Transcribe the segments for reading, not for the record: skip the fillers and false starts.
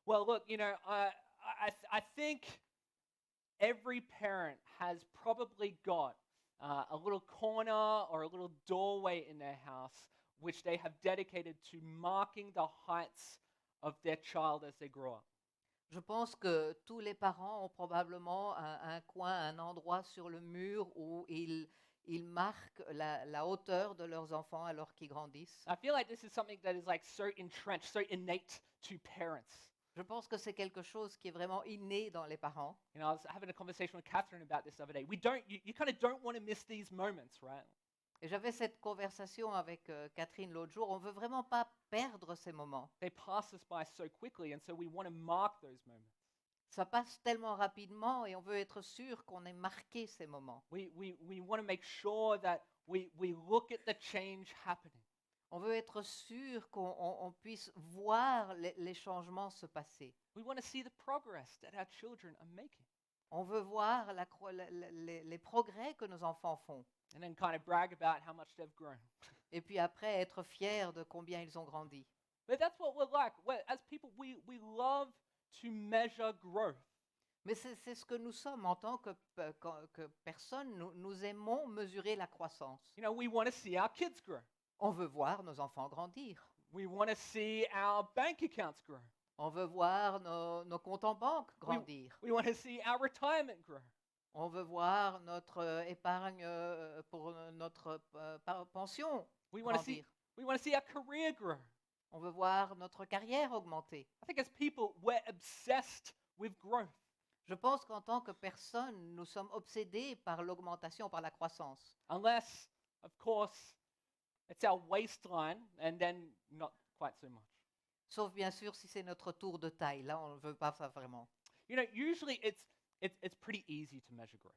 Well, look, I think every parent has probably got a little corner or a little doorway in their house which they have dedicated to marking the heights of their child as they grow up. Je pense que tous les parents ont probablement un coin, un endroit sur le mur où ils marquent la hauteur de leurs enfants alors qu'ils grandissent. I feel like this is something that is like so entrenched, so innate to parents. Je pense que c'est quelque chose qui est vraiment inné dans les parents. I was having a conversation with Catherine about this the other day. You kind of don't want to miss these moments, right? Et j'avais cette conversation avec Catherine l'autre jour. On veut vraiment pas perdre ces moments. They pass us by so quickly, and so we want to mark those moments. Ça passe tellement rapidement et on veut être sûr qu'on ait marqué ces moments. We want to make sure that we look at the change happening. On veut être sûr qu'on puisse voir les changements se passer. We want to see the progress that our children are making. On veut voir les progrès que nos enfants font. And then kind of brag about how much they've grown. Et puis après, être fier de combien ils ont grandi. But that's what we're like. As people, we love to measure growth. Mais c'est ce que nous sommes en tant que personnes. Nous aimons mesurer la croissance. We want to see our kids grow. On veut voir nos enfants grandir. We want to see our bank accounts grow. On veut voir nos comptes en banque grandir. We want to see our retirement grow. On veut voir notre épargne pour notre pension grandir. We want to see our career grow. On veut voir notre carrière augmenter. I think as people, we're obsessed with growth. Je pense qu'en tant que personne, nous sommes obsédés par l'augmentation, par la croissance. Unless, of course, it's our waistline, and then not quite so much. Sauf bien sûr si c'est notre tour de taille. Là, on ne veut pas ça vraiment. Usually it's pretty easy to measure growth.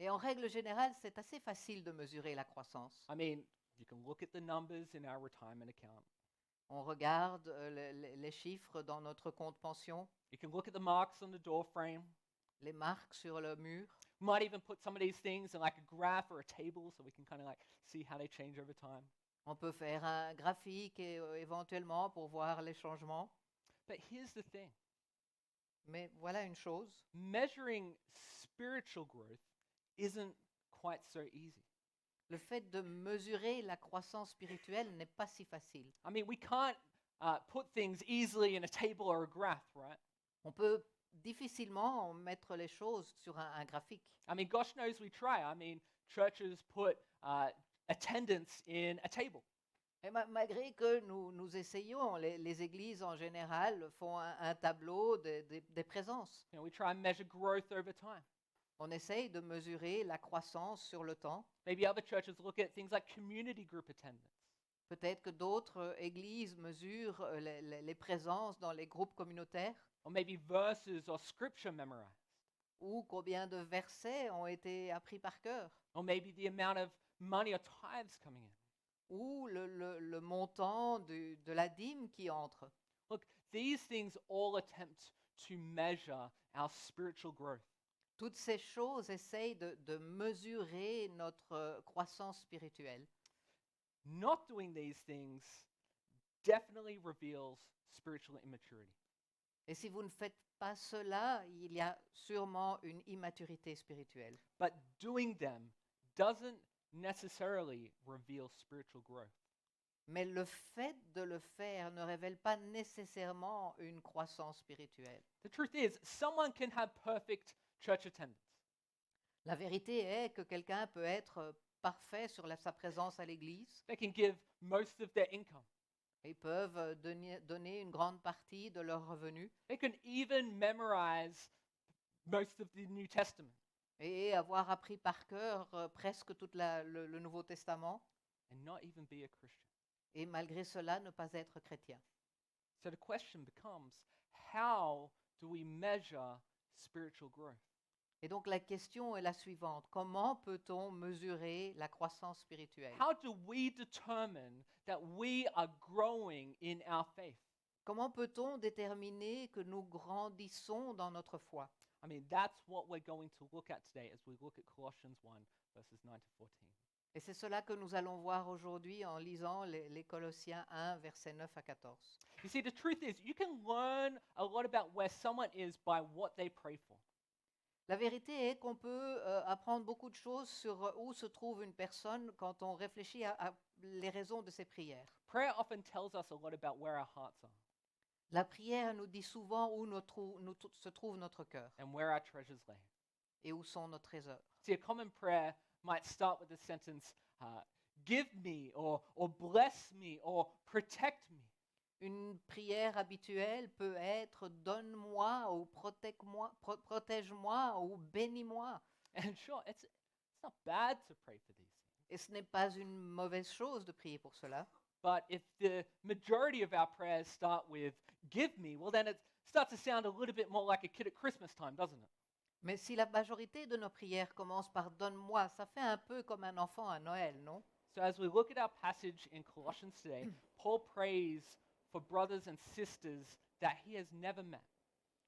Et en règle générale, c'est assez facile de mesurer la croissance. I mean, you can look at the numbers in our retirement account. On regarde les chiffres dans notre compte pension, You can look at the marks on the door frame. les marques sur le mur. Might even put some of these things in like a graph or a table so we can kind of like see how they change over time. On peut faire un graphique éventuellement pour voir les changements. But here's the thing. Mais voilà une chose, Measuring spiritual growth isn't quite so easy. le fait de mesurer la croissance spirituelle n'est pas si facile. I mean, we can't put things easily in a table or a graph, right? On peut difficilement mettre les choses sur un graphique. I mean, gosh knows we try. I mean, churches put attendance in a table. Et malgré que nous essayons, les églises en général font un tableau des présences. We try and measure growth over time. On essaye de mesurer la croissance sur le temps. Maybe other churches look at things like community group attendance. Peut-être que d'autres églises mesurent les présences dans les groupes communautaires Or maybe verses or scripture memorized. ou combien de versets ont été appris par cœur Or maybe the amount of money or tithes coming in. ou le montant de la dîme qui entre. Look, these things all attempt to measure our spiritual growth. Toutes ces choses essayent de mesurer notre croissance spirituelle. Not doing these things definitely reveals spiritual immaturity. Et si vous ne faites pas cela, il y a sûrement une immaturité spirituelle. But doing them doesn't necessarily reveal spiritual growth. Mais le fait de le faire ne révèle pas nécessairement une croissance spirituelle. The truth is, someone can have perfect church attendance. La vérité est que quelqu'un peut être parfait sur sa présence à l'église. They can give most of their income. Ils peuvent donner une grande partie de leurs revenus They can even memorize most of the New Testament et avoir appris par cœur presque tout le Nouveau Testament and not even be a Christian. et malgré cela ne pas être chrétien. So the question becomes, how do we measure spiritual growth? Et donc la question est la suivante. Comment peut-on mesurer la croissance spirituelle? How do we determine that we are growing in our faith? Comment peut-on déterminer que nous grandissons dans notre foi? I mean, that's what we're going to look at today as we look at Colossians 1, verses 9 to 14. Et c'est cela que nous allons voir aujourd'hui en lisant les Colossiens 1, versets 9 à 14. You see, the truth is, you can learn a lot about where someone is by what they pray for. La vérité est qu'on peut apprendre beaucoup de choses sur où se trouve une personne quand on réfléchit à les raisons de ses prières. Prayer often tells us a lot about where our hearts are La prière nous dit souvent où se trouve notre cœur and where our treasures lay. et où sont nos trésors. See, a common prayer might start with the sentence, give me, or bless me, or protect me. Une prière habituelle peut être donne-moi ou protège-moi ou bénis-moi. And sure, it's not bad to pray for these things. Et ce n'est pas une mauvaise chose de prier pour cela. But if the majority of our prayers start with give me, well, then it starts to sound a little bit more like a kid at Christmas time, doesn't it? Mais si la majorité de nos prières commence par donne-moi, ça fait un peu comme un enfant à Noël, non? So as we look at our passage in Colossians today, Paul prays for brothers and sisters that he has never met.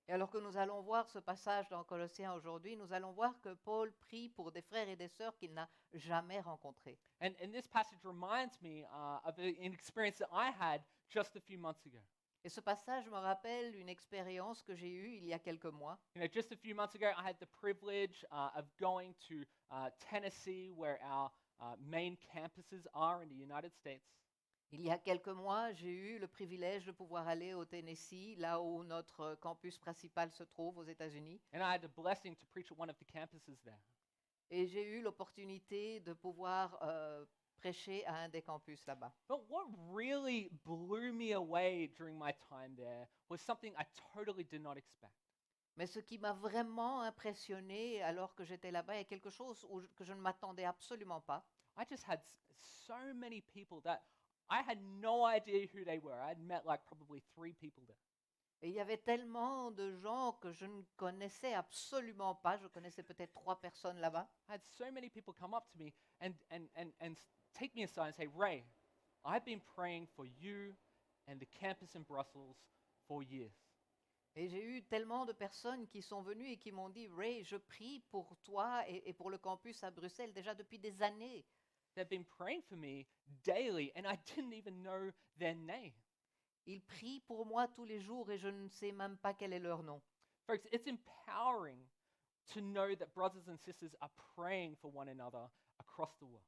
Et alors que nous allons voir ce passage dans Colossiens aujourd'hui, nous allons voir que Paul prie pour des frères et des sœurs qu'il n'a jamais rencontrés. And this passage reminds me of an experience that I had just a few months ago. Et ce passage me rappelle une expérience que j'ai eue il y a quelques mois. You know, just a few months ago, I had the privilege of going to Tennessee, where our main campuses are in the United States. Il y a quelques mois, j'ai eu le privilège de pouvoir aller au Tennessee, là où notre campus principal se trouve aux États-Unis. And I had the blessing to preach at one of the campuses there. Et j'ai eu l'opportunité de pouvoir prêcher à un des campus là-bas. But what really blew me away during my time there was something I totally did not expect. Mais ce qui m'a vraiment impressionné alors que j'étais là-bas est quelque chose que je ne m'attendais absolument pas. I just had so many people that I had no idea who they were. I'd met like probably 3 people there. Et il y avait tellement de gens que je ne connaissais absolument pas. Je connaissais peut-être 3 personnes là-bas. I had so many people come up to me and take me aside and say, Ray, I've been praying for you and the campus in Brussels for years. Et j'ai eu tellement de personnes qui sont venues et qui m'ont dit, Ray, je prie pour toi et pour le campus à Bruxelles déjà depuis des années. They've been praying for me daily and I didn't even know their name. Ils prient pour moi tous les jours et je ne sais même pas quel est leur nom. Folks, it's empowering to know that brothers and sisters are praying for one another across the world.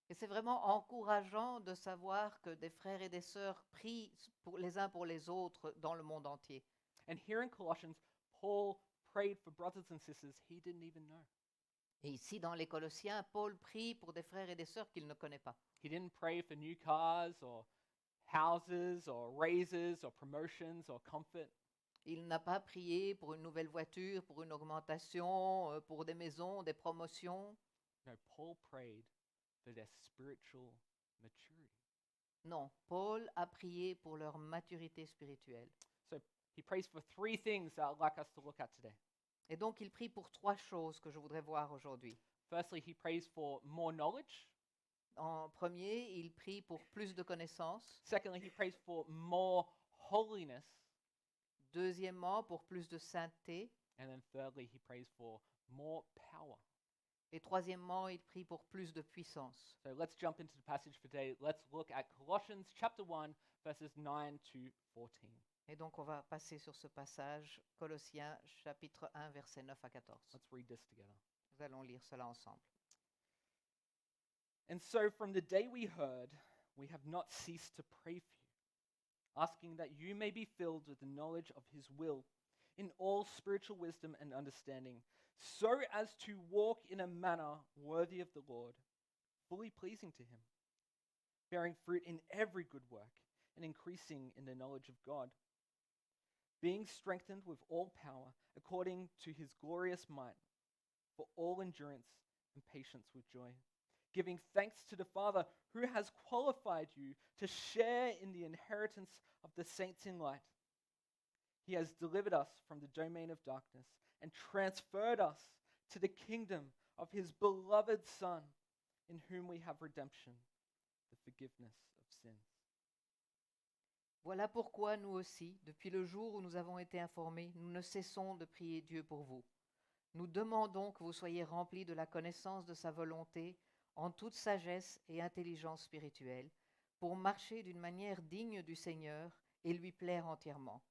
Et c'est vraiment encourageant de savoir que des frères et des sœurs prient les uns pour les autres dans le monde entier. And here in Colossians, Paul prayed for brothers and sisters he didn't even know. Et ici, dans les Colossiens, Paul prie pour des frères et des sœurs qu'il ne connaît pas. He didn't pray for new cars or houses or raises or promotions or comfort. Il n'a pas prié pour une nouvelle voiture, pour une augmentation, pour des maisons, des promotions. No, Paul prayed for their spiritual maturity. Non, Paul a prié pour leur maturité spirituelle. So he prays for 3 things that I'd like us to look at today. Et donc, il prie pour 3 choses que je voudrais voir aujourd'hui. Firstly, he prays for more knowledge. En premier, il prie pour plus de connaissances. Secondly, he prays for more holiness. Deuxièmement, pour plus de sainteté. And then thirdly, he prays for more power. Et troisièmement, il prie pour plus de puissance. So let's jump into the passage for today. Let's look at Colossians chapter 1, verses 9 to 14. Et donc, on va passer sur ce passage, Colossiens chapitre 1, versets 9 à 14. Let's read this together. Nous allons lire cela ensemble. And so from the day we heard, we have not ceased to pray for you, asking that you may be filled with the knowledge of his will in all spiritual wisdom and understanding, so as to walk in a manner worthy of the Lord, fully pleasing to him, bearing fruit in every good work and increasing in the knowledge of God, being strengthened with all power according to his glorious might, for all endurance and patience with joy, giving thanks to the Father who has qualified you to share in the inheritance of the saints in light. He has delivered us from the domain of darkness and transferred us to the kingdom of his beloved Son, in whom we have redemption, the forgiveness of sins. Voilà pourquoi nous aussi, depuis le jour où nous avons été informés, nous ne cessons de prier Dieu pour vous. Nous demandons que vous soyez remplis de la connaissance de sa volonté en toute sagesse et intelligence spirituelle, pour marcher d'une manière digne du Seigneur et lui plaire entièrement.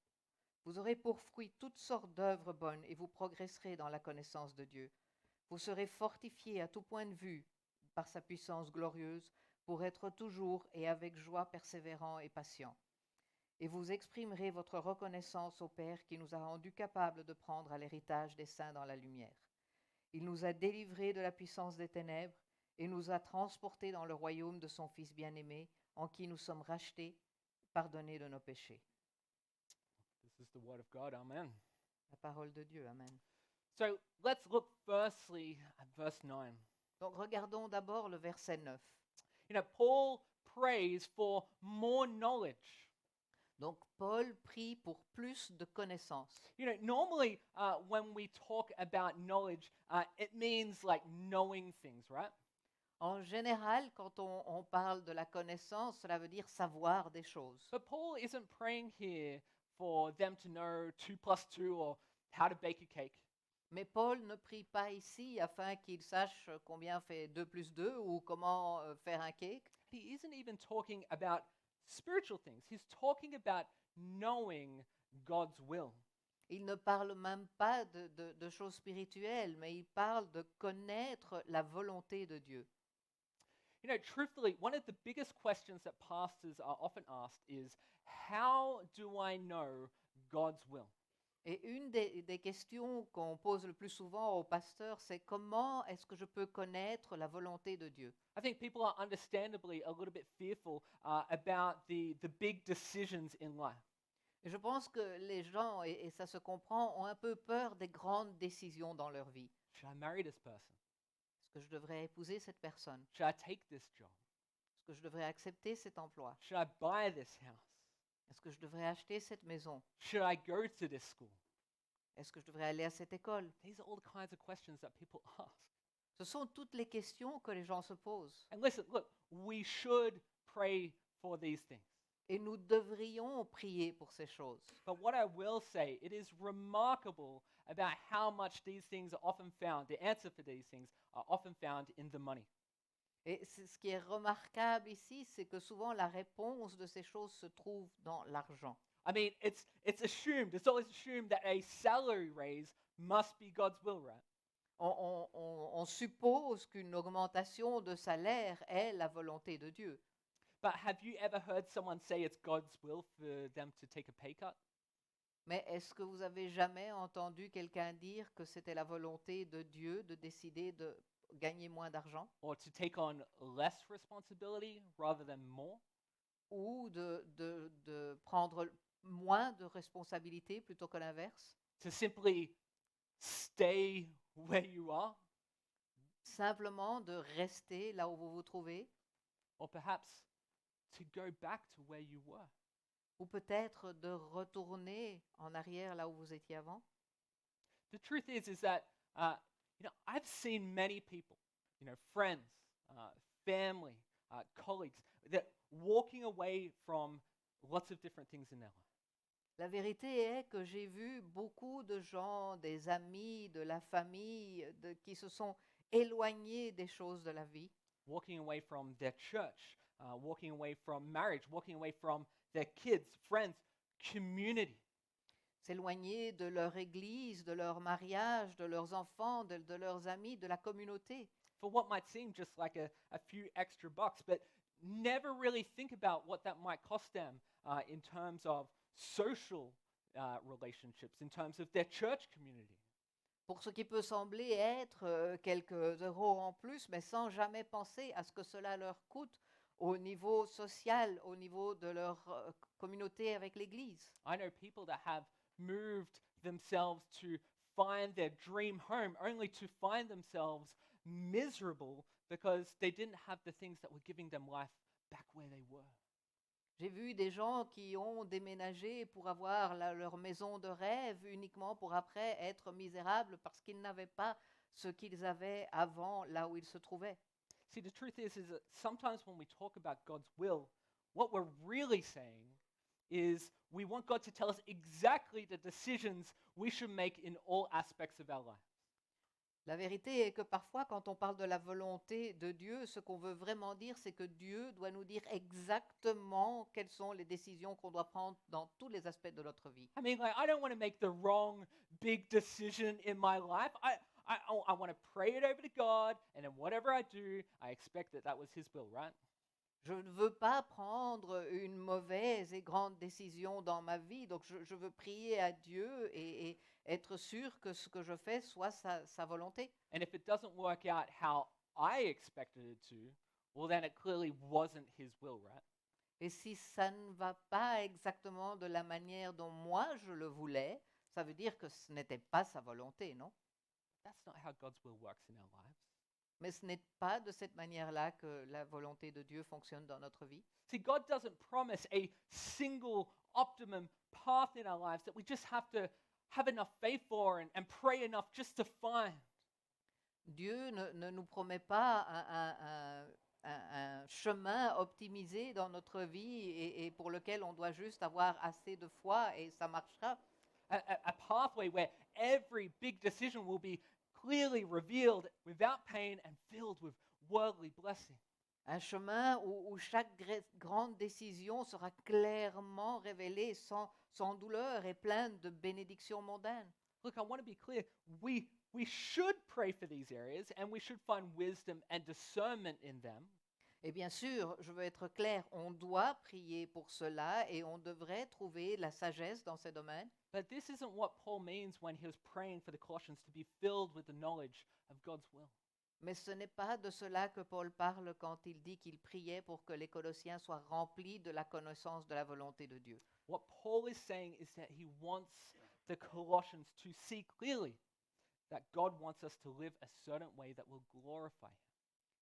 Vous aurez pour fruit toutes sortes d'œuvres bonnes et vous progresserez dans la connaissance de Dieu. Vous serez fortifiés à tout point de vue par sa puissance glorieuse pour être toujours et avec joie persévérants et patients. Et vous exprimerez votre reconnaissance au Père qui nous a rendus capables de prendre à l'héritage des saints dans la lumière. Il nous a délivrés de la puissance des ténèbres et nous a transportés dans le royaume de son Fils bien-aimé, en qui nous sommes rachetés, pardonnés de nos péchés. This is the word of God. Amen. La parole de Dieu, amen. So let's look firstly at verse 9. Donc regardons d'abord le verset 9. Paul prays for more knowledge. Donc Paul prie pour plus de connaissances. Normally when we talk about knowledge, it means like knowing things, right? En général, quand on parle de la connaissance, cela veut dire savoir des choses. But Paul isn't praying here for them to know 2 plus 2 or how to bake a cake. Mais Paul ne prie pas ici afin qu'il sache combien fait 2 plus 2 ou comment faire un cake. He isn't even talking about spiritual things. He's talking about knowing God's will. Il ne parle même pas de choses spirituelles, mais il parle de connaître la volonté de Dieu. Truthfully, one of the biggest questions that pastors are often asked is, how do I know God's will? Et une des questions qu'on pose le plus souvent aux pasteurs, c'est comment est-ce que je peux connaître la volonté de Dieu? I think people are understandably a little bit fearful about the big decisions in life. Et je pense que les gens, et ça se comprend, ont un peu peur des grandes décisions dans leur vie. Should I marry this person? Est-ce que je devrais épouser cette personne? Should I take this job? Est-ce que je devrais accepter cet emploi? Should I buy this house? Est-ce que je devrais acheter cette maison? Should I go to this school? Est-ce que je devrais aller à cette école? These are all the kinds of questions that people ask. Ce sont toutes les questions que les gens se posent. And listen, look, we should pray for these things. Et nous devrions prier pour ces choses. But what I will say, it is remarkable about how much these things are often found, the answer for these things are often found in the money. Et ce qui est remarquable ici, c'est que souvent la réponse de ces choses se trouve dans l'argent. I mean, it's assumed, it's always assumed that a salary raise must be God's will, right? On suppose qu'une augmentation de salaire est la volonté de Dieu. But have you ever heard someone say it's God's will for them to take a pay cut? Mais est-ce que vous avez jamais entendu quelqu'un dire que c'était la volonté de Dieu de décider de gagner moins d'argent Or to take on less responsibility rather than more? ou de prendre moins de responsabilités plutôt que l'inverse? To simply stay where you are? Simplement de rester là où vous vous trouvez? Or perhaps to go back to where you were? Ou peut-être de retourner en arrière là où vous étiez avant? The truth is that I've seen many people, friends, family, colleagues, that walking away from lots of different things in their life. La vérité est que j'ai vu beaucoup de gens, des amis, de la famille, qui se sont éloignés des choses de la vie, Walking away from their church, walking away from marriage, walking away from their kids, friends, community. s'éloigner de leur église, de leur mariage, de leurs enfants, de leurs amis, de la communauté, For what might seem just like a few extra bucks, but never really think about what that might cost them in terms of social relationships, in terms of their church community. pour ce qui peut sembler être quelques euros en plus, mais sans jamais penser à ce que cela leur coûte au niveau social, au niveau de leur communauté avec l'Église. I know people that have moved themselves to find their dream home only to find themselves miserable because they didn't have the things that were giving them life back where they were. J'ai vu des gens qui ont déménagé pour avoir leur maison de rêve uniquement pour après être misérables parce qu'ils n'avaient pas ce qu'ils avaient avant là où ils se trouvaient. See, the truth is that sometimes when we talk about God's will, what we're really saying is we want God to tell us exactly the decisions we should make in all aspects of our life. La vérité est que parfois, quand on parle de la volonté de Dieu, ce qu'on veut vraiment dire, c'est que Dieu doit nous dire exactement quelles sont les décisions qu'on doit prendre dans tous les aspects de notre vie. I mean, like, I don't want to make the wrong big decision in my life. I want to pray it over to God, and then whatever I do, I expect that was His will, right? Je ne veux pas prendre une mauvaise et grande décision dans ma vie, donc je veux prier à Dieu et être sûr que ce que je fais soit sa volonté. And if it doesn't work out how I expected it to, well, then it clearly wasn't His will, right? Et si ça ne va pas exactement de la manière dont moi je le voulais, ça veut dire que ce n'était pas sa volonté, non? That's not how God's will works in our lives. Mais ce n'est pas de cette manière-là que la volonté de Dieu fonctionne dans notre vie. See, God doesn't promise a single optimum path in our lives that we just have to have enough faith for and pray enough just to find. Dieu ne nous promet pas un chemin optimisé dans notre vie et pour lequel on doit juste avoir assez de foi et ça marchera. A pathway where every big decision will be clearly revealed without pain and filled with worldly blessing. Un chemin où chaque grande décision sera clairement révélée sans douleur et pleine de bénédictions mondaines. Look, I want to be clear. We should pray for these areas and we should find wisdom and discernment in them. Et bien sûr, je veux être clair, on doit prier pour cela et on devrait trouver la sagesse dans ces domaines. But this isn't what Paul means when he was praying for the Colossians to be filled with the knowledge of God's will. Mais ce n'est pas de cela que Paul parle quand il dit qu'il priait pour que les Colossiens soient remplis de la connaissance de la volonté de Dieu. What Paul is saying is that he wants the Colossians to see clearly that God wants us to live a certain way that will glorify him.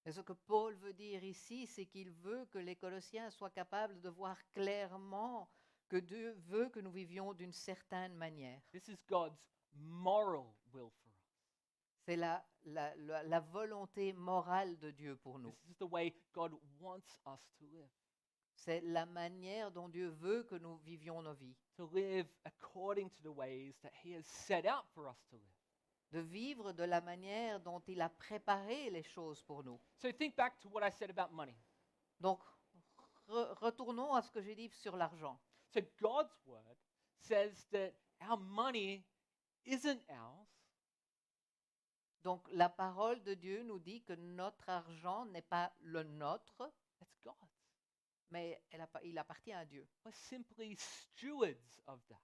Et ce que Paul veut dire ici, c'est qu'il veut que les Colossiens soient capables de voir clairement que Dieu veut que nous vivions d'une certaine manière. This is God's moral will for us. C'est la volonté morale de Dieu pour nous. This is the way God wants us to live. C'est la manière dont Dieu veut que nous vivions nos vies. To live according to the ways that he has set out for us to live. De vivre de la manière dont il a préparé les choses pour nous. So think back to what I said about money. Donc, retournons à ce que j'ai dit sur l'argent. So God's word says that our money isn't ours. Donc, la parole de Dieu nous dit que notre argent n'est pas le nôtre, It's God's. mais il appartient à Dieu. We're simply stewards of that.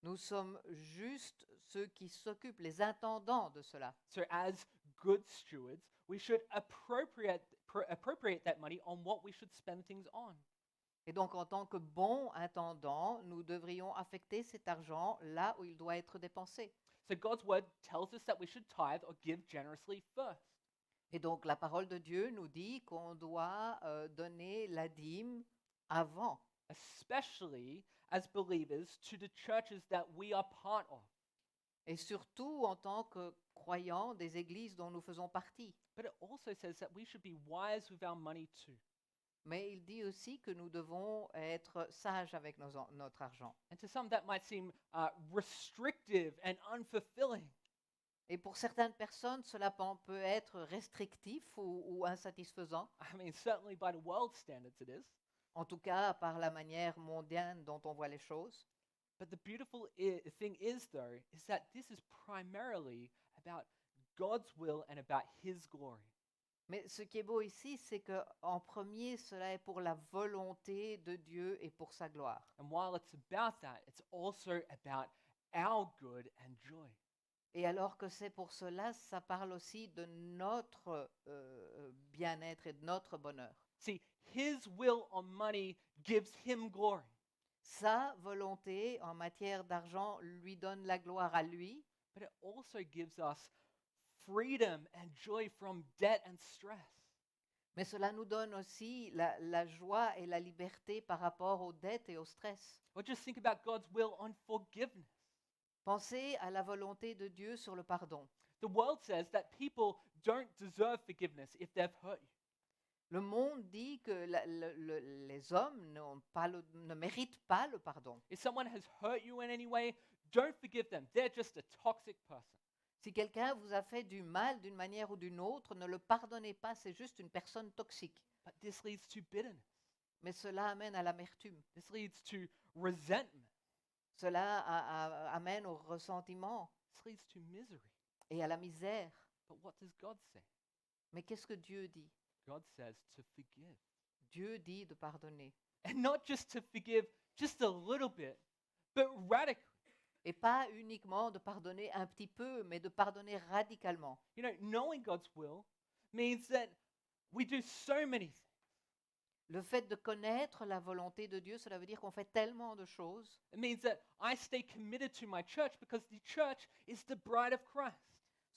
Nous sommes juste ceux qui s'occupent, les intendants de cela. So as good stewards, we should appropriate that money on what we should spend things on. Et donc, en tant que bons intendants, nous devrions affecter cet argent là où il doit être dépensé. So God's word tells us that we should tithe or give generously first. Et donc, la parole de Dieu nous dit qu'on doit donner la dîme avant, Especially as believers to the churches that we are part of. et surtout en tant que croyants des églises dont nous faisons partie. But it also says that we should be wise with our money too. Mais il dit aussi que nous devons être sages avec notre argent. And to some, that might seem restrictive and unfulfilling. Et pour certaines personnes, cela peut être restrictif ou insatisfaisant. I mean, certainly by the world's standards it is. En tout cas, par la manière mondaine dont on voit les choses. But the beautiful thing is, though, is that this is primarily about God's will and about His glory. Mais ce qui est beau ici, c'est que en premier, cela est pour la volonté de Dieu et pour sa gloire. And while it's about that, it's also about our good and joy. Et alors que c'est pour cela, ça parle aussi de notre bien-être et de notre bonheur. See, His will on money gives Him glory. Sa volonté en matière d'argent lui donne la gloire à lui, But it also gives us freedom and joy from debt and stress. mais cela nous donne aussi la joie et la liberté par rapport aux dettes et au stress. Or just think about God's will on forgiveness. Pensez à la volonté de Dieu sur le pardon. The world says that people don't deserve forgiveness if they've hurt you. Le monde dit que les hommes ne méritent pas le pardon. If someone has hurt you in any way, don't forgive them. They're just a toxic person. Si quelqu'un vous a fait du mal d'une manière ou d'une autre, ne le pardonnez pas, c'est juste une personne toxique. But this leads to bitterness. Mais cela amène à l'amertume, This leads to resentment. cela amène au ressentiment This leads to misery. et à la misère. But what does God say? Mais qu'est-ce que Dieu dit? God says to forgive. Dieu dit de pardonner. And not just to forgive just a little bit, but radically. Et pas uniquement de pardonner un petit peu, mais de pardonner radicalement. You know, knowing God's will means that we do so many things. Le fait de connaître la volonté de Dieu, cela veut dire qu'on fait tellement de choses. It means that I stay committed to my church because the church is the bride of Christ.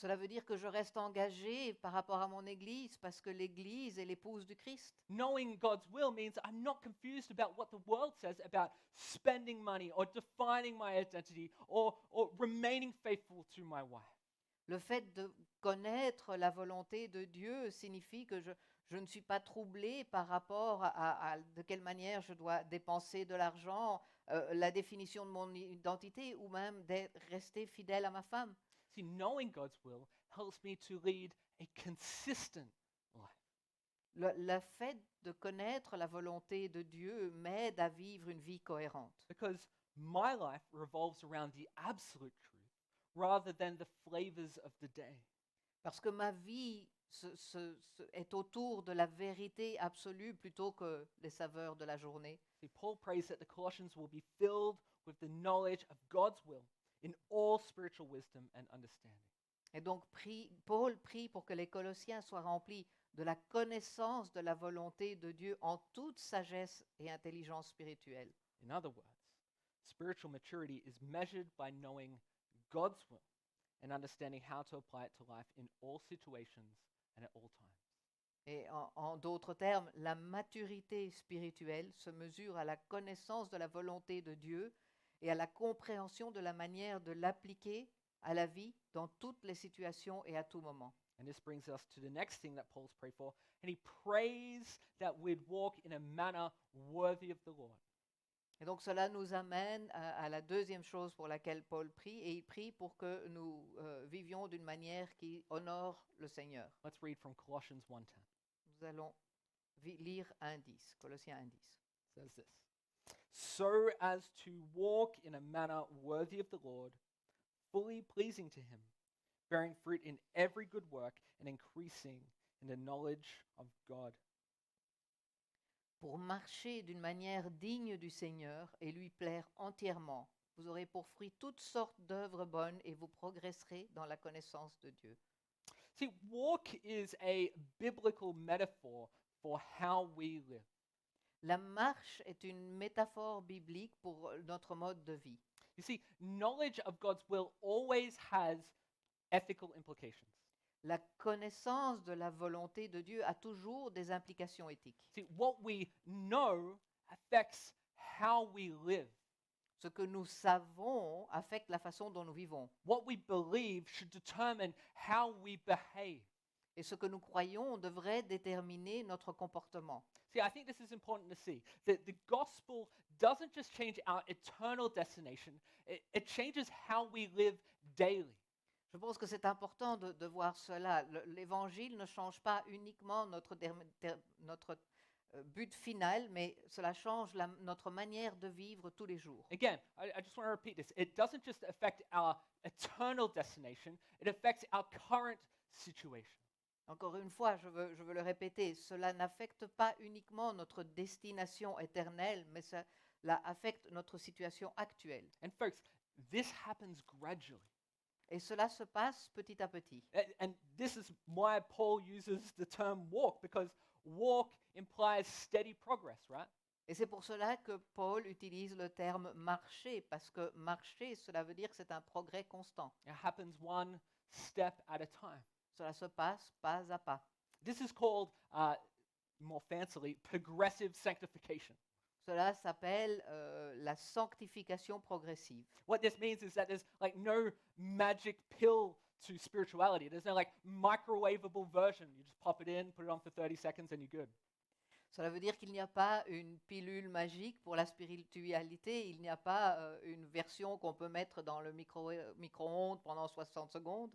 Cela veut dire que je reste engagé par rapport à mon Église parce que l'Église est l'épouse du Christ. Knowing God's will means I'm not confused about what the world says about spending money or defining my identity or remaining faithful to my wife. Le fait de connaître la volonté de Dieu signifie que je ne suis pas troublé par rapport à de quelle manière je dois dépenser de l'argent, la définition de mon identité ou même d'être resté fidèle à ma femme. See, knowing God's will helps me to lead a consistent life. Le fait de connaître la volonté de Dieu m'aide à vivre une vie cohérente. Because my life revolves around the absolute truth rather than the flavors of the day. Parce que ma vie est autour de la vérité absolue plutôt que les saveurs de la journée. See, Paul prays that the Colossians will be filled with the knowledge of God's will in all spiritual wisdom and understanding. Et donc Paul prie pour que les Colossiens soient remplis de la connaissance de la volonté de Dieu en toute sagesse et intelligence spirituelle. In other words, spiritual maturity is measured by knowing God's will and understanding how to apply it to life in all situations and at all times. Et en d'autres termes, la maturité spirituelle se mesure à la connaissance de la volonté de Dieu et à la compréhension de la manière de l'appliquer à la vie dans toutes les situations et à tout moment. And this brings us to the next thing that Paul's prayed for. And he prays that we'd walk in a manner worthy of the Lord. Et donc cela nous amène à la deuxième chose pour laquelle Paul prie, et il prie pour que nous vivions d'une manière qui honore le Seigneur. Let's read from Colossians 1:10. Nous allons lire 1:10, Colossiens 1:10. It says this: So as to walk in a manner worthy of the Lord, fully pleasing to him, bearing fruit in every good work and increasing in the knowledge of God. Pour marcher d'une manière digne du Seigneur et lui plaire entièrement, vous aurez pour fruit toutes sortes d'œuvres bonnes et vous progresserez dans la connaissance de Dieu. See, walk is a biblical metaphor for how we live. La marche est une métaphore biblique pour notre mode de vie. You see, knowledge of God's will always has ethical implications. La connaissance de la volonté de Dieu a toujours des implications éthiques. See, what we know affects how we live. Ce que nous savons affecte la façon dont nous vivons. What we believe should determine how we behave. Et ce que nous croyons devrait déterminer notre comportement. See, I think this is important to see. That the gospel doesn't just change our eternal destination, it changes how we live daily. Je pense que c'est important de voir cela. L'évangile ne change pas uniquement notre but final, mais cela change notre manière de vivre tous les jours. Again, I just want to repeat this. It doesn't just affect our eternal destination, it affects our current situation. Encore une fois, je veux le répéter, cela n'affecte pas uniquement notre destination éternelle, mais cela affecte notre situation actuelle. And folks, this happens gradually. Et cela se passe petit à petit. And this is why Paul uses the term walk, because walk implies steady progress, right? Et c'est pour cela que Paul utilise le terme marcher, parce que marcher, cela veut dire que c'est un progrès constant. It happens one step at a time. Cela se passe pas à pas. This is called, more fancily, progressive sanctification. Cela s'appelle la sanctification progressive. What this means is that there's like no magic pill to spirituality. There's no like microwavable version. You just pop it in, put it on for 30 seconds, and you're good. Cela veut dire qu'il n'y a pas une pilule magique pour la spiritualité, il n'y a pas une version qu'on peut mettre dans le micro-ondes pendant 60 secondes.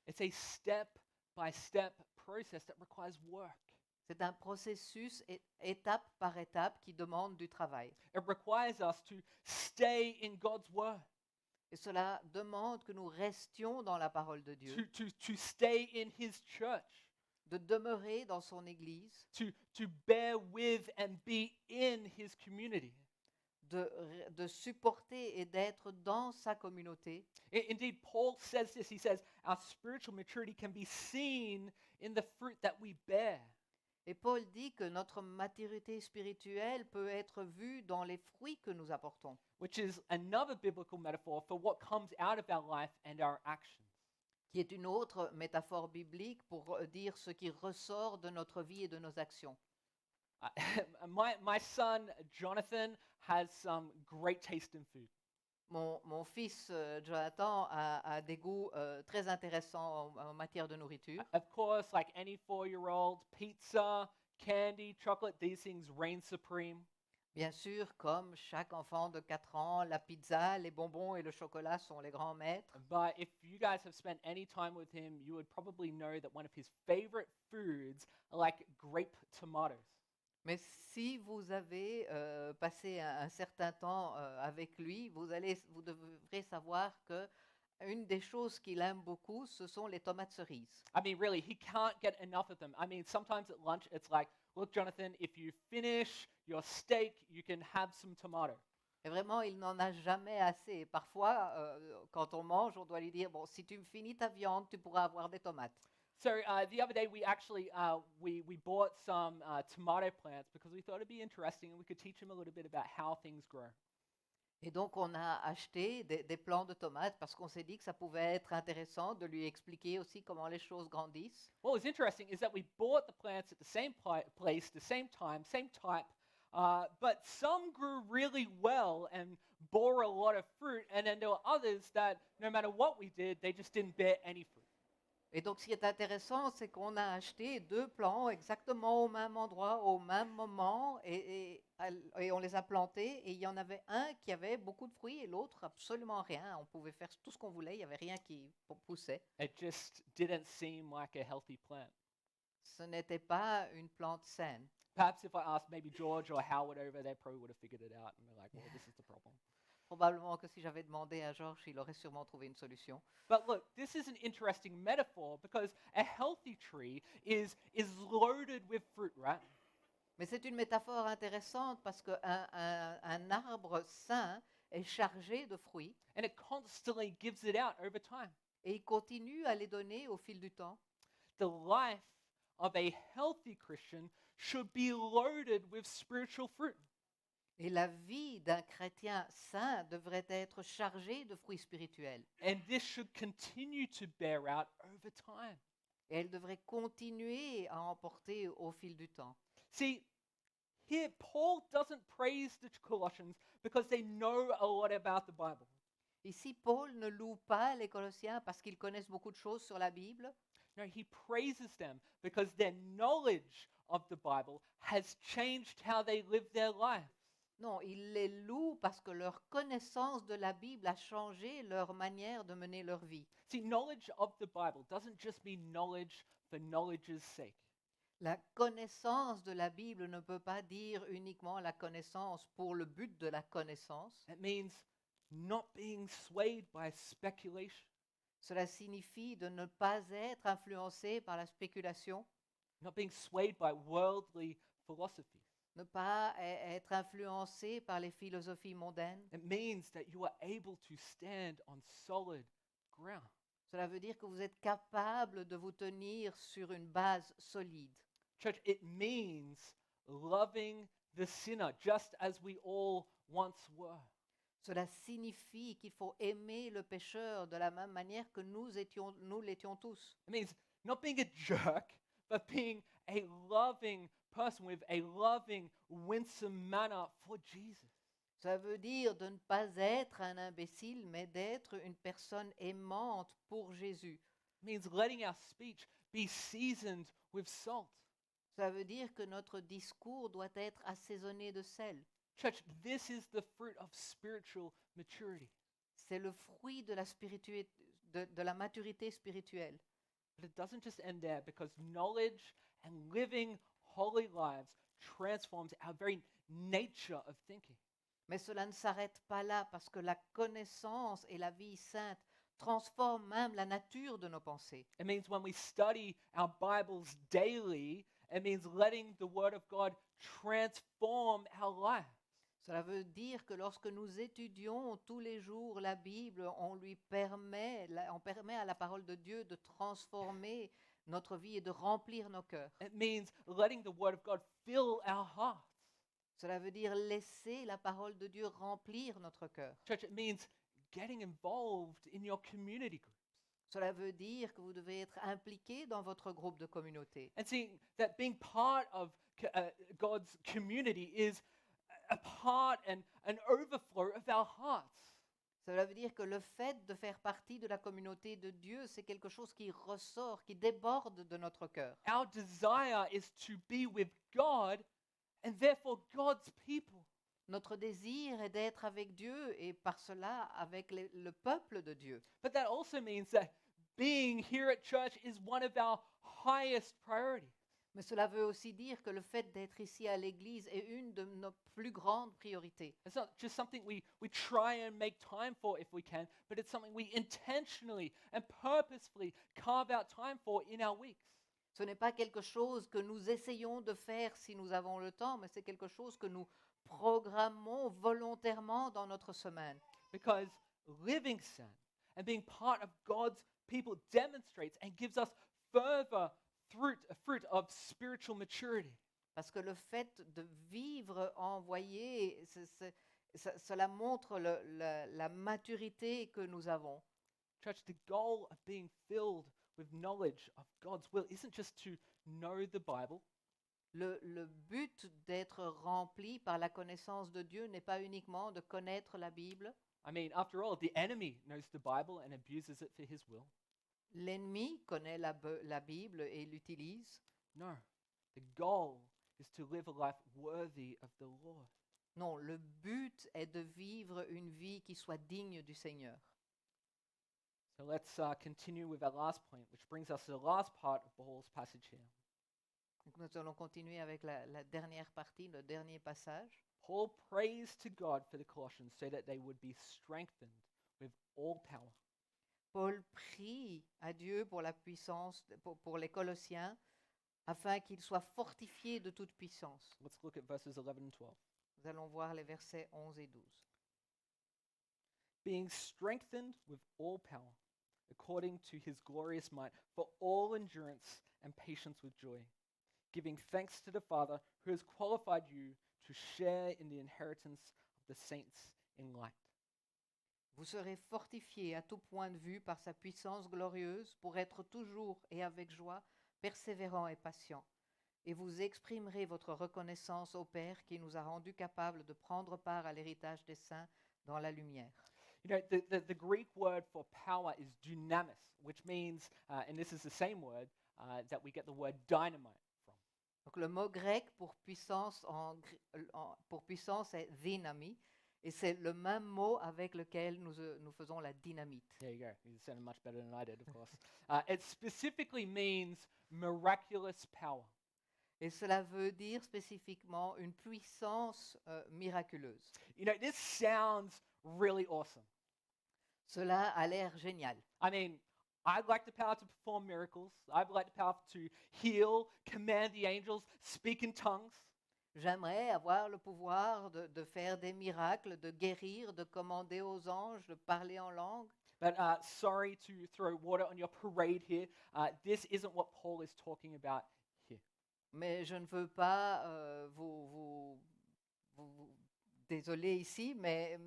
It's a step-by-step process that requires work. C'est un processus étape par étape qui demande du travail. It requires us to stay in God's word, Et cela demande que nous restions dans la parole de Dieu, to stay in his church, de demeurer dans son Église, to bear with and be in his community. de supporter et d'être dans sa communauté. Indeed, Paul says this. He says, our spiritual maturity can be seen in the fruit that we bear. Et Paul dit que notre maturité spirituelle peut être vue dans les fruits que nous apportons, Which is another biblical metaphor for what comes out of our life and our actions. qui est une autre métaphore biblique pour dire ce qui ressort de notre vie et de nos actions. My son, Jonathan, has some great taste in food. Mon fils Jonathan a des goûts très intéressants en matière de nourriture. Of course, like any 4-year-old, pizza, candy, chocolate, these things reign supreme. Bien sûr, comme chaque enfant de 4 ans, la pizza, les bonbons et le chocolat sont les grands maîtres. But if you guys have spent any time with him, you would probably know that one of his favorite foods are like grape tomatoes. Mais si vous avez passé un certain temps avec lui, vous devrez savoir que une des choses qu'il aime beaucoup, ce sont les tomates cerises. I mean, really, he can't get enough of them. I mean, sometimes at lunch, it's like, look, Jonathan, if you finish your steak, you can have some tomato. Et vraiment, il n'en a jamais assez. Et parfois, quand on mange, on doit lui dire, bon, si tu me finis ta viande, tu pourras avoir des tomates. So the other day, we actually we bought some tomato plants because we thought it'd be interesting and we could teach him a little bit about how things grow. Et donc, on a acheté des plants de tomates parce qu'on s'est dit que ça pouvait être intéressant de lui expliquer aussi comment les choses grandissent. What was interesting is that we bought the plants at the same place, the same time, same type, but some grew really well and bore a lot of fruit, and then there were others that no matter what we did, they just didn't bear any fruit. Et donc, ce qui est intéressant, c'est qu'on a acheté 2 plants exactement au même endroit, au même moment, et on les a plantés. Et il y en avait un qui avait beaucoup de fruits et l'autre absolument rien. On pouvait faire tout ce qu'on voulait, il n'y avait rien qui poussait. It just didn't seem like a healthy plant. Ce n'était pas une plante saine. Perhaps if I asked maybe George or Howard over, they probably would have figured it out, and they're like, well, this is the problem. Probablement que si j'avais demandé à Georges, il aurait sûrement trouvé une solution. But look, this is an interesting metaphor because a healthy tree is loaded with fruit, right? Mais c'est une métaphore intéressante parce qu'un arbre sain est chargé de fruits And it constantly gives it out over time. et il continue à les donner au fil du temps. The life of a healthy Christian should be loaded with spiritual fruit. Et la vie d'un chrétien saint devrait être chargée de fruits spirituels. And this should continue to bear out over time. Et elle devrait continuer à en porter au fil du temps. See, here Paul doesn't praise the Colossians because they know a lot about the Bible. Ici, Paul ne loue pas les Colossiens parce qu'ils connaissent beaucoup de choses sur la Bible. No, he praises them because their knowledge of the Bible has changed how they live their life. Non, il les loue parce que leur connaissance de la Bible a changé leur manière de mener leur vie. See, knowledge of the Bible doesn't just mean knowledge for knowledge's sake. La connaissance de la Bible ne peut pas dire uniquement la connaissance pour le but de la connaissance. It means not being swayed by speculation, Cela signifie de ne pas être influencé par la spéculation, not being swayed by worldly philosophy. ne pas être influencé par les philosophies mondaines. It means that you are able to stand on solid ground. Cela veut dire que vous êtes capable de vous tenir sur une base solide. Church, it means loving the sinner just as we all once were. Cela signifie qu'il faut aimer le pécheur de la même manière que nous l'étions tous. It means not being a jerk, but being a loving person with a loving, winsome manner for Jesus. Ça veut dire de ne pas être un imbécile, mais d'être une personne aimante pour Jésus. It means letting our speech be seasoned with salt. Ça veut dire que notre discours doit être assaisonné de sel. Church, this is the fruit of spiritual maturity. C'est le fruit de la maturité spirituelle. But it doesn't just end there because knowledge and living holy lives transforms our very nature of thinking. Mais cela ne s'arrête pas là parce que la connaissance et la vie sainte transforment même la nature de nos pensées. It means when we study our Bibles daily, it means letting the Word of God transform our lives. Cela veut dire que lorsque nous étudions tous les jours la Bible, on permet à la parole de Dieu de transformer notre vie et de remplir nos cœurs. It means letting the Word of God fill our hearts. Cela veut dire laisser la parole de Dieu remplir notre cœur. Church, it means getting involved in your community groups Cela veut dire que vous devez être impliqué dans votre groupe de communauté. and seeing that being part of God's community is a part and an overflow of our hearts. Cela veut dire que le fait de faire partie de la communauté de Dieu, c'est quelque chose qui ressort, qui déborde de notre cœur. Our desire is to be with God and therefore God's people. Notre désir est d'être avec Dieu et par cela avec le peuple de Dieu. But that also means that being here at church is one of our highest priorities. Mais cela veut aussi dire que le fait d'être ici à l'Église est une de nos plus grandes priorités. It's not just something we try and make time for if we can, but it's something we intentionally and purposefully carve out time for in our weeks. Ce n'est pas quelque chose que nous essayons de faire si nous avons le temps, mais c'est quelque chose que nous programmons volontairement dans notre semaine. Because living Son and being part of God's people demonstrates and gives us further fruit of spiritual maturity. Parce que le fait de vivre envoyé, cela montre la maturité que nous avons. Church, the goal of being filled with knowledge of God's will isn't just to know the Bible, Le but d'être rempli par la connaissance de Dieu n'est pas uniquement de connaître la Bible. I mean, after all, the enemy knows the Bible and abuses it for his will. L'ennemi connaît la Bible et l'utilise. No, the goal is to live a life worthy of the Lord. Non, le but est de vivre une vie qui soit digne du Seigneur. So let's continue with our last point, which brings us to the last part of Paul's passage here. Donc nous allons continuer avec la dernière partie, le dernier passage. Paul prays to God for the Colossians so that they would be strengthened with all power. Paul prie à Dieu pour la puissance, pour les Colossiens, afin qu'ils soient fortifiés de toute puissance. Let's look at verses 11 and 12. Nous allons voir les versets 11 et 12. Being strengthened with all power, according to his glorious might, for all endurance and patience with joy, giving thanks to the Father who has qualified you to share in the inheritance of the saints in light. Vous serez fortifiés à tout point de vue par sa puissance glorieuse pour être toujours et avec joie persévérants et patients. Et vous exprimerez votre reconnaissance au Père qui nous a rendus capables de prendre part à l'héritage des saints dans la lumière. You know, the Greek word for power is dunamis, which means, and this is the same word that we get the word dynamite from. Donc le mot grec pour puissance, pour puissance est dynamie, et c'est le même mot avec lequel nous faisons la dynamite. There you go. You sounded much better than I did, of course. It specifically means miraculous power. Et cela veut dire spécifiquement une puissance miraculeuse. You know, this sounds really awesome. Cela a l'air génial. I mean, I'd like the power to perform miracles. I'd like the power to heal, command the angels, speak in tongues. J'aimerais avoir le pouvoir de faire des miracles, de guérir, de commander aux anges, de parler en langue. But sorry to throw water on your parade here. This isn't what Paul is talking about here. Mais je ne veux pas vous désoler ici, mais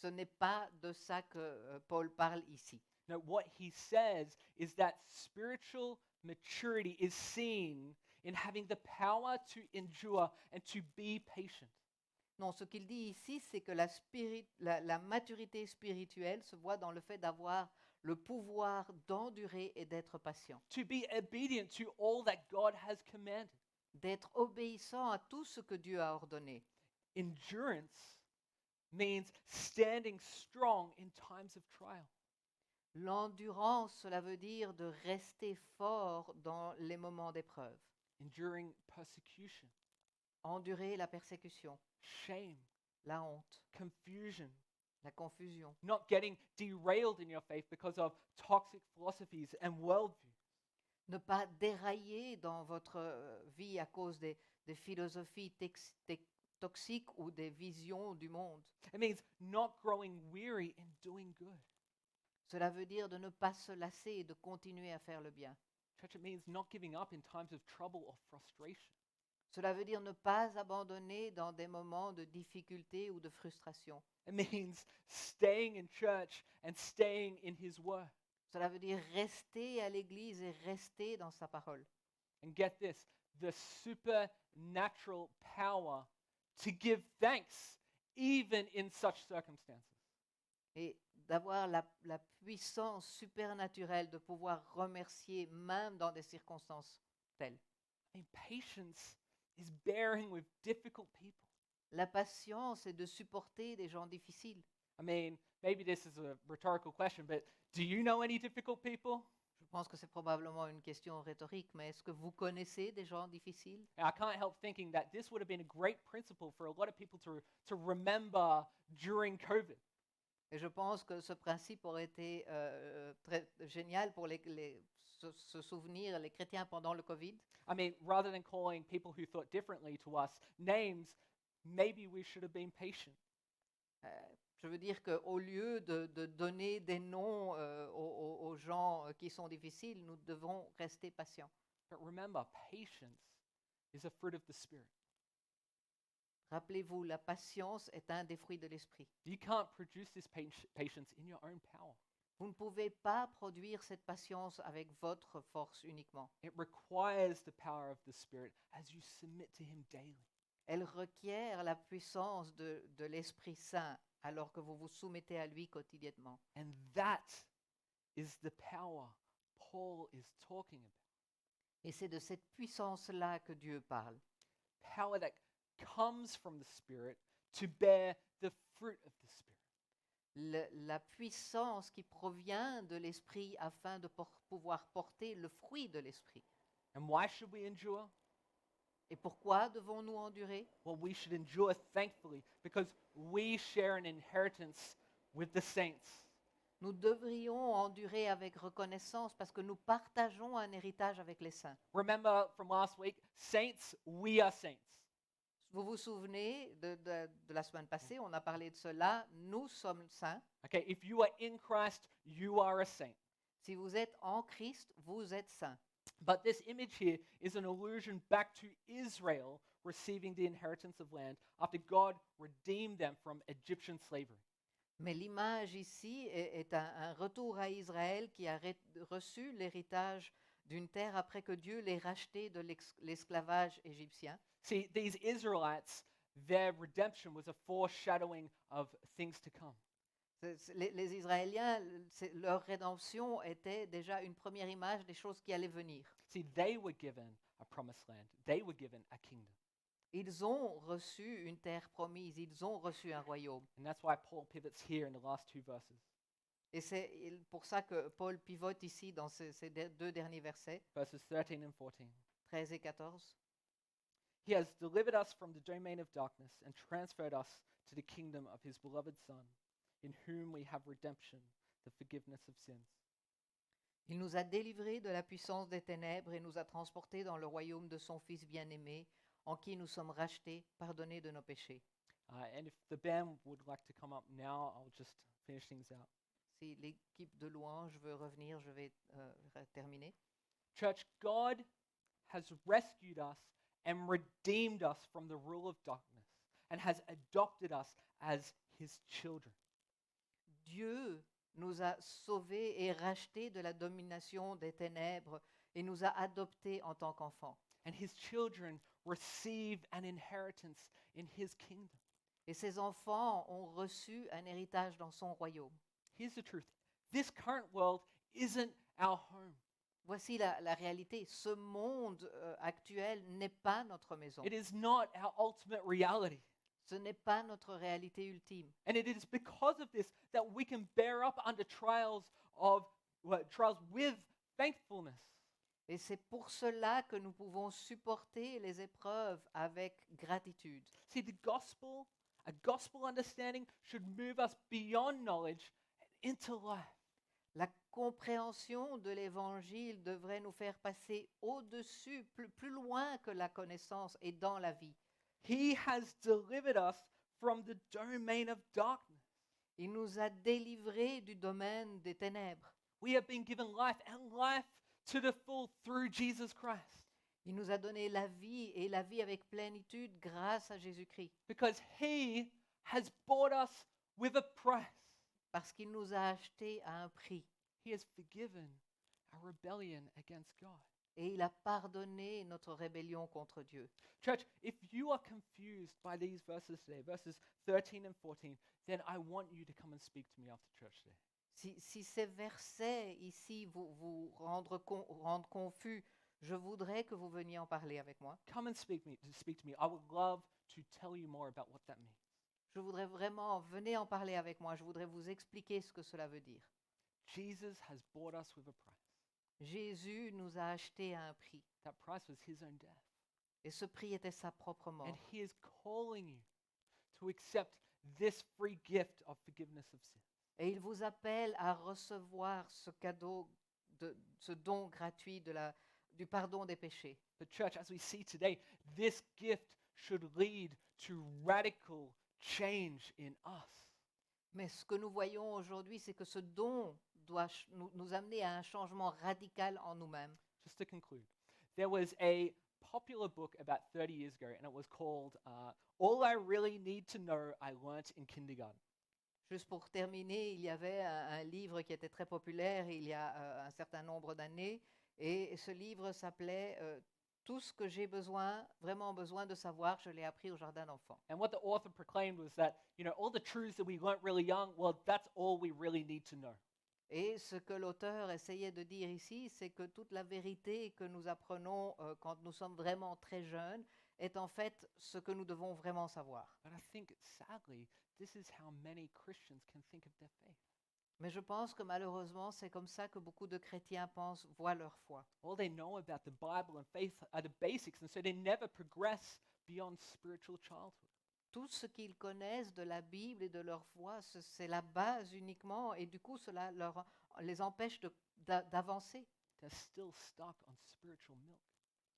ce n'est pas de ça que Paul parle ici. No, what he says is that spiritual maturity is seen in having the power to endure and to be patient. Non, ce qu'il dit ici, c'est que la maturité spirituelle se voit dans le fait d'avoir le pouvoir d'endurer et d'être patient, To be obedient to all that God has commanded. d'être obéissant à tout ce que Dieu a ordonné. Endurance means standing strong in times of trial. L'endurance, cela veut dire de rester fort dans les moments d'épreuve. enduring persecution, Endurer la persécution, shame, la honte, confusion, la confusion. not getting derailed in your faith because of toxic philosophies and worldviews. Ne pas dérailler dans votre vie à cause des philosophies toxiques ou des visions du monde. It means not growing weary in doing good. Cela veut dire de ne pas se lasser et de continuer à faire le bien. Church, it means not giving up in times of trouble or frustration. Cela veut dire ne pas abandonner dans des moments de difficulté ou de frustration. It means staying in church and staying in His Word. Cela veut dire rester à l'église et rester dans sa parole. And get this, the supernatural power to give thanks even in such circumstances. Et d'avoir la puissance supernaturelle de pouvoir remercier même dans des circonstances telles. I mean, patience is bearing with difficult people. La patience est de supporter des gens difficiles. I mean, maybe this is a rhetorical question, but do you know any difficult people? Je pense que c'est probablement une question rhétorique, mais est-ce que vous connaissez des gens difficiles? And I can't help thinking that this would have been a great principle for a lot of people to remember during COVID. Et je pense que ce principe aurait été très génial pour se souvenir, les chrétiens pendant le Covid. I mean, rather than calling people who thought differently to us names, maybe we should have been patient. Je veux dire qu'au lieu de donner des noms aux gens qui sont difficiles, nous devons rester patients. But remember, patience is a fruit of the Spirit. Rappelez-vous, la patience est un des fruits de l'esprit. You can't produce this patience in your own power. Vous ne pouvez pas produire cette patience avec votre force uniquement. It requires the power of the Spirit as you submit to Him daily. Elle requiert la puissance de l'Esprit Saint alors que vous vous soumettez à lui quotidiennement. And that is the power Paul is talking about. Et c'est de cette puissance-là que Dieu parle. Power that comes from the Spirit to bear the fruit of the Spirit. La puissance qui provient de l'Esprit afin de pouvoir porter le fruit de l'Esprit. And why should we endure? Et pourquoi devons-nous endurer? Well, we should endure thankfully because we share an inheritance with the saints. Nous devrions endurer avec reconnaissance parce que nous partageons un héritage avec les saints. Remember from last week, saints, we are saints. Vous vous souvenez de la semaine passée, on a parlé de cela, nous sommes saints. Okay, if you are in Christ, you are a saint. Si vous êtes en Christ, vous êtes saints. But this image here is an allusion back to Israel receiving the inheritance of land after God redeemed them from Egyptian slavery. Mais l'image ici est un retour à Israël qui a reçu l'héritage d'une terre après que Dieu l'ait racheté de l'esclavage égyptien. See, these Israelites, their redemption was a foreshadowing of things to come. Les Israéliens, leur rédemption était déjà une première image des choses qui allaient venir. See, they were given a promised land. They were given a kingdom. Ils ont reçu une terre promise, ils ont reçu un royaume. And that's why Paul pivots here in the last two verses. Et c'est pour ça que Paul pivote ici dans ces deux derniers versets, Verses 13 and 14. 13 et 14. He has delivered us from the domain of darkness and transferred us to the kingdom of his beloved Son, in whom we have redemption, the forgiveness of sins. Il nous a délivrés de la puissance des ténèbres et nous a transportés dans le royaume de son Fils bien-aimé, en qui nous sommes rachetés, pardonnés de nos péchés. And if the band would like to come up now, I'll just finish things out. Si l'équipe de louange veut revenir, je vais terminer. Church, God has rescued us and redeemed us from the rule of darkness and has adopted us as his children. Dieu nous a sauvés et rachetés de la domination des ténèbres et nous a adoptés en tant qu'enfants. And his children receive an inheritance in his kingdom. Et ces enfants ont reçu un héritage dans son royaume. Here's the truth. This current world isn't our home. Voici la réalité. Ce monde actuel n'est pas notre maison. It is not our ultimate reality. Ce n'est pas notre réalité ultime. And it is because of this that we can bear up under trials with thankfulness. Et c'est pour cela que nous pouvons supporter les épreuves avec gratitude. See, a gospel understanding should move us beyond knowledge and into life. La compréhension de l'Évangile devrait nous faire passer au-dessus, plus loin que la connaissance et dans la vie. He has delivered us from the domain of darkness. Il nous a délivrés du domaine des ténèbres. We have been given life and life to the full through Jesus Christ. Il nous a donné la vie et la vie avec plénitude grâce à Jésus-Christ. Because he has bought us with a price. Parce qu'il nous a achetés à un prix. He has forgiven our rebellion against God. Et il a pardonné notre rébellion contre Dieu. Church, if you are confused by these verses today, verses 13 and 14, then I want you to come and speak to me after church today. Si ces versets ici vous rendent confus, je voudrais que vous veniez en parler avec moi. Come and speak to me. I would love to tell you more about what that means. Je voudrais vraiment, venez en parler avec moi. Je voudrais vous expliquer ce que cela veut dire. Jesus has bought us with a price. Jésus nous a achetés à un prix. That price was his own death. Et ce prix était sa propre And mort. he is calling you to accept this free gift of forgiveness of sin. Et il vous appelle à recevoir ce cadeau, ce don gratuit du pardon des péchés. The church, as we see today, this gift should lead to radical change in us. Mais ce que nous voyons aujourd'hui, c'est que ce don doit nous amener à un changement radical en nous-mêmes. Just to conclude, there was a popular book about 30 years ago, and it was called All I Really Need to Know I Learnt in Kindergarten. Juste pour terminer, il y avait un livre qui était très populaire il y a un certain nombre d'années, et ce livre s'appelait Tout ce que j'ai vraiment besoin de savoir, je l'ai appris au jardin d'enfants. And what the author proclaimed was that, all the truths that we learnt really young, well, that's all we really need to know. Et ce que l'auteur essayait de dire ici, c'est que toute la vérité que nous apprenons quand nous sommes vraiment très jeunes est en fait ce que nous devons vraiment savoir. But I think, sadly, this is how many Christians can think of their faith. Mais je pense que malheureusement, c'est comme ça que beaucoup de chrétiens voient leur foi. All they know about the Bible and faith are the basics, and so they never progress beyond spiritual childhood. Tout ce qu'ils connaissent de la Bible et de leur foi, c'est la base uniquement, et du coup, cela les empêche d'avancer. They're still stuck on spiritual milk.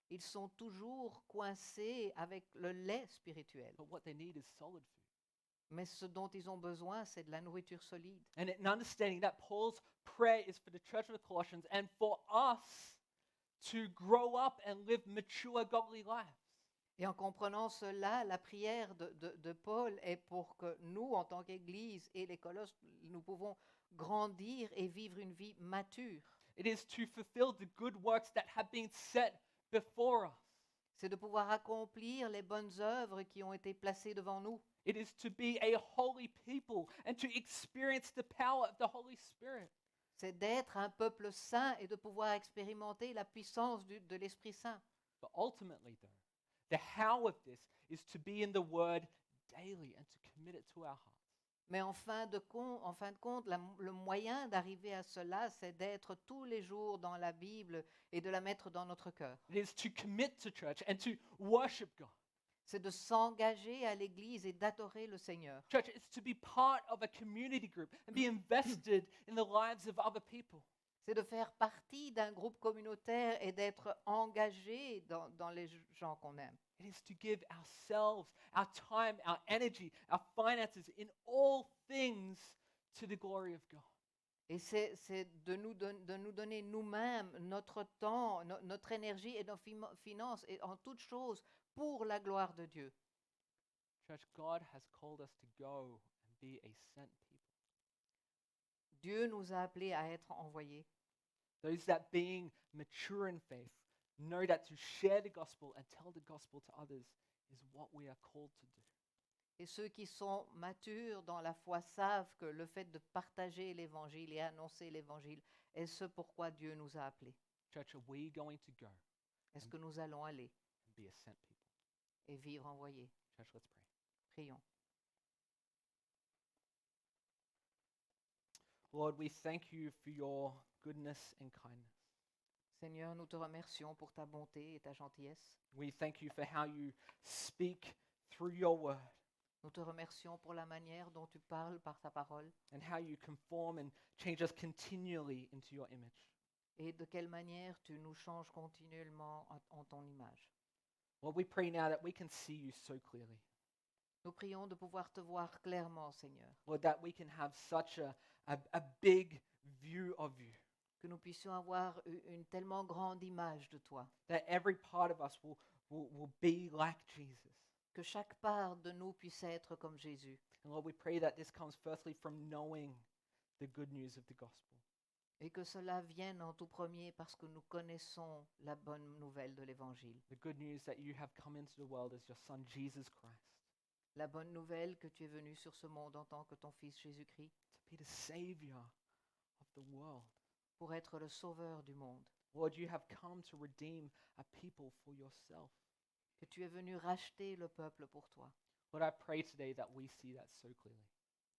Ils sont toujours coincés avec le lait spirituel. But what they need is solid food. Mais ce dont ils ont besoin, c'est de la nourriture solide. And in understanding that, Paul's prayer is for the church of the Colossians and for us to grow up and live mature, godly lives. Et en comprenant cela, la prière de Paul est pour que nous, en tant qu'Église et les Colosses, nous pouvons grandir et vivre une vie mature. It is to fulfill the good works that have been set before us. C'est de pouvoir accomplir les bonnes œuvres qui ont été placées devant nous. It is to be a holy people and to experience the power of the Holy Spirit. C'est d'être un peuple saint et de pouvoir expérimenter la puissance de l'Esprit Saint. But ultimately, though, the how of this is to be in the Word daily and to commit it to our hearts. Mais en fin de compte, le moyen d'arriver à cela, c'est d'être tous les jours dans la Bible et de la mettre dans notre cœur. It is to commit to church and to worship God. C'est de s'engager à l'Église et d'adorer le Seigneur. Church is to be part of a community group and be invested in the lives of other people. C'est de faire partie d'un groupe communautaire et d'être engagé dans les gens qu'on aime. It is to give ourselves, our time, our energy, our finances, in all things to the glory of God. Et c'est de nous donner nous-mêmes notre temps, notre énergie et nos finances et en toutes choses pour la gloire de Dieu. Church, God has called us to go and be a sent people. Dieu nous a appelés à être envoyés. Those that being mature in faith know that to share the gospel and tell the gospel to others is what we are called to do. Et ceux qui sont matures dans la foi savent que le fait de partager l'Évangile et annoncer l'Évangile est ce pourquoi Dieu nous a appelés. Church, are we going to go Est-ce que nous allons aller and be a sent people? et vivre envoyés? Church, let's pray. Prions. Lord, we thank you for your goodness and kindness. Seigneur, nous te remercions pour ta bonté et ta gentillesse. We thank you for how you speak through your word Nous te remercions pour la manière dont tu parles par ta parole and how you conform and change us continually into your image. et de quelle manière tu nous changes continuellement en ton image. Lord, we pray now that we can see you so clearly. Nous prions de pouvoir te voir clairement, Seigneur, Lord, that we can have such a big view of you, que nous puissions avoir une tellement grande image de toi, that every part of us will be like Jesus. que chaque part de nous puisse être comme Jésus. And Lord, we pray that this comes firstly from knowing the good news of the gospel. Et que cela vienne en tout premier parce que nous connaissons la bonne nouvelle de l'Évangile. The good news that you have come into the world as your Son, Jesus Christ, La bonne nouvelle que tu es venu sur ce monde en tant que ton Fils Jésus-Christ to be the Savior of the world. pour être le sauveur du monde. Lord, you have come to redeem a people for yourself. Que tu es venu racheter le peuple pour toi. Lord, I pray today that we see that so clearly.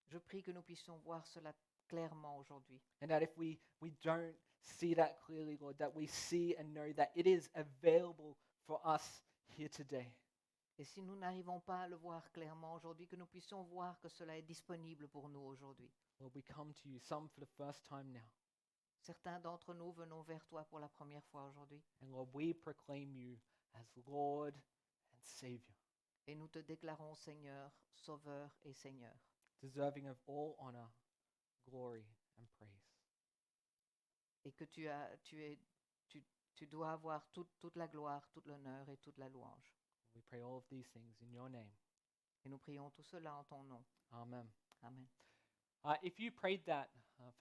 Je prie que nous puissions voir cela clairement aujourd'hui. And that if we don't see that clearly, Lord, that we see and know that it is available for us here today. Et si nous n'arrivons pas à le voir clairement aujourd'hui, que nous puissions voir que cela est disponible pour nous aujourd'hui. Lord, we come to you, some for the first time now. Certains d'entre nous venons vers toi pour la première fois aujourd'hui. And Lord, we proclaim you as Lord and Savior, Et nous te déclarons Seigneur, Sauveur et Seigneur, deserving of all honor, glory, and praise. et que tu dois avoir toute la gloire, tout l'honneur et toute la louange. We pray all of these things in your name. Et nous prions tout cela en ton nom. Amen. Amen. If you prayed that for